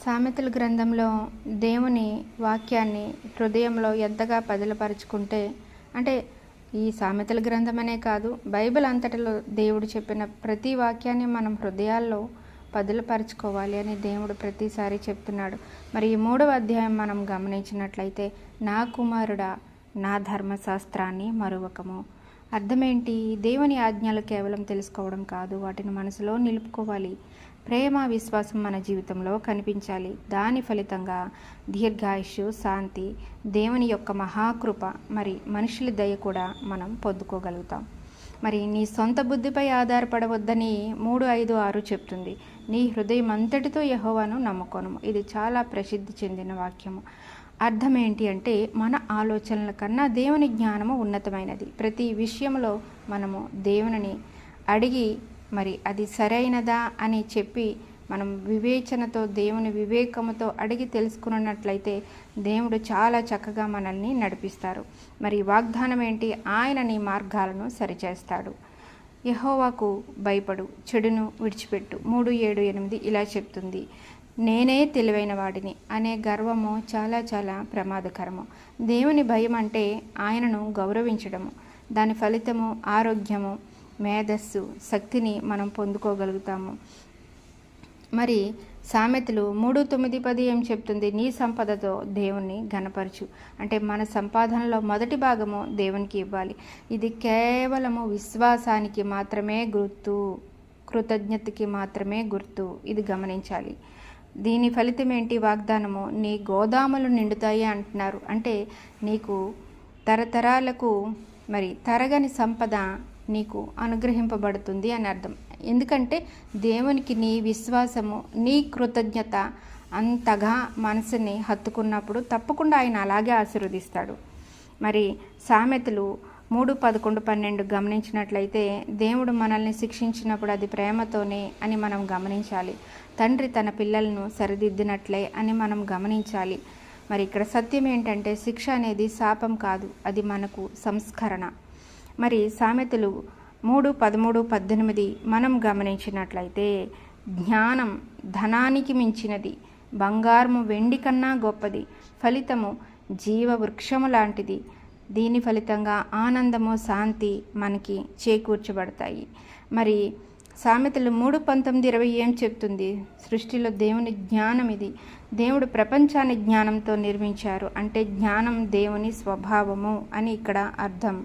సామెతల గ్రంథంలో దేవుని వాక్యాన్ని హృదయంలో ఎంతగా పదిలపరుచుకుంటే, అంటే ఈ సామెతల గ్రంథమనే కాదు, బైబిల్ అంతటిలో దేవుడు చెప్పిన ప్రతి వాక్యాన్ని మనం హృదయాల్లో పదిలపరుచుకోవాలి అని దేవుడు ప్రతిసారి చెప్తున్నాడు. మరి ఈ 3వ అధ్యాయం మనం గమనించినట్లయితే, నా కుమారుడా నా ధర్మశాస్త్రాన్ని మరువకము. అర్థమేంటి? దేవుని ఆజ్ఞలు కేవలం తెలుసుకోవడం కాదు, వాటిని మనసులో నిలుపుకోవాలి. ప్రేమ, విశ్వాసం మన జీవితంలో కనిపించాలి. దాని ఫలితంగా దీర్ఘాయుష్షు, శాంతి, దేవుని యొక్క మహాకృప, మరి మనుషుల దయ కూడా మనం పొందుకోగలుగుతాం. మరి నీ సొంత బుద్ధిపై ఆధారపడవద్దని 3:5-6 చెప్తుంది. నీ హృదయం అంతటితో యెహోవాను నమ్ముకొనుము. ఇది చాలా ప్రసిద్ధి చెందిన వాక్యము. అర్థం ఏంటి అంటే, మన ఆలోచనల కన్నా దేవుని జ్ఞానము ఉన్నతమైనది. ప్రతి విషయంలో మనము దేవునిని అడిగి మరి అది సరైనదా అని చెప్పి మనం వివేచనతో, దేవుని వివేకముతో అడిగి తెలుసుకున్నట్లయితే దేవుడు చాలా చక్కగా మనల్ని నడిపిస్తారు. మరి వాగ్దానం ఏంటి? ఆయన నీ మార్గాలను సరిచేస్తాడు. యెహోవాకు భయపడు, చెడును విడిచిపెట్టు. 3:7-8 ఇలా చెప్తుంది. నేనే తెలివైన వాడిని అనే గర్వము చాలా చాలా ప్రమాదకరము. దేవుని భయం అంటే ఆయనను గౌరవించడము. దాని ఫలితము ఆరోగ్యము, మేధస్సు, శక్తిని మనం పొందుకోగలుగుతాము. మరి సామెతలు 3:9-10 ఏం చెప్తుంది? నీ సంపదతో దేవుణ్ణి ఘనపరచు. అంటే మన సంపాదనలో మొదటి భాగము దేవునికి ఇవ్వాలి. ఇది కేవలము విశ్వాసానికి మాత్రమే గుర్తు, కృతజ్ఞతకి మాత్రమే గుర్తు. ఇది గమనించాలి. దీని ఫలితం ఏంటి? వాగ్దానము, నీ గోదాములు నిండుతాయి అంటున్నారు. అంటే నీకు తరతరాలకు మరి తరగని సంపద నీకు అనుగ్రహింపబడుతుంది అని అర్థం. ఎందుకంటే దేవునికి నీ విశ్వాసము, నీ కృతజ్ఞత అంతగా మనసుని హత్తుకున్నప్పుడు తప్పకుండా ఆయన అలాగే ఆశీర్వదిస్తాడు. మరి సామెతలు 3:11-12 గమనించినట్లయితే, దేవుడు మనల్ని శిక్షించినప్పుడు అది ప్రేమతోనే అని మనం గమనించాలి. తండ్రి తన పిల్లలను సరిదిద్దినట్లే అని మనం గమనించాలి. మరి ఇక్కడ సత్యం ఏంటంటే, శిక్ష అనేది శాపం కాదు, అది మనకు సంస్కరణ. మరి సామెతలు 3:13-18 మనం గమనించినట్లయితే, జ్ఞానం ధనానికి మించినది, బంగారము వెండి కన్నా గొప్పది, ఫలితము జీవవృక్షము లాంటిది, దీని ఫలితంగా ఆనందము, శాంతి మనకి చేకూర్చబడతాయి. మరి సామెతలు 3:19-20 ఏం చెప్తుంది? సృష్టిలో దేవుని జ్ఞానం ఇది. దేవుడు ప్రపంచాన్ని జ్ఞానంతో నిర్మించారు. అంటే జ్ఞానం దేవుని స్వభావము అని ఇక్కడ అర్థం.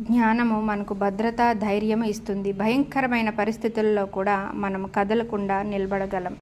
జ్ఞానము మనకు భద్రత, ధైర్యం ఇస్తుంది. భయంకరమైన పరిస్థితుల్లో కూడా మనం కదలకుండా నిలబడగలం.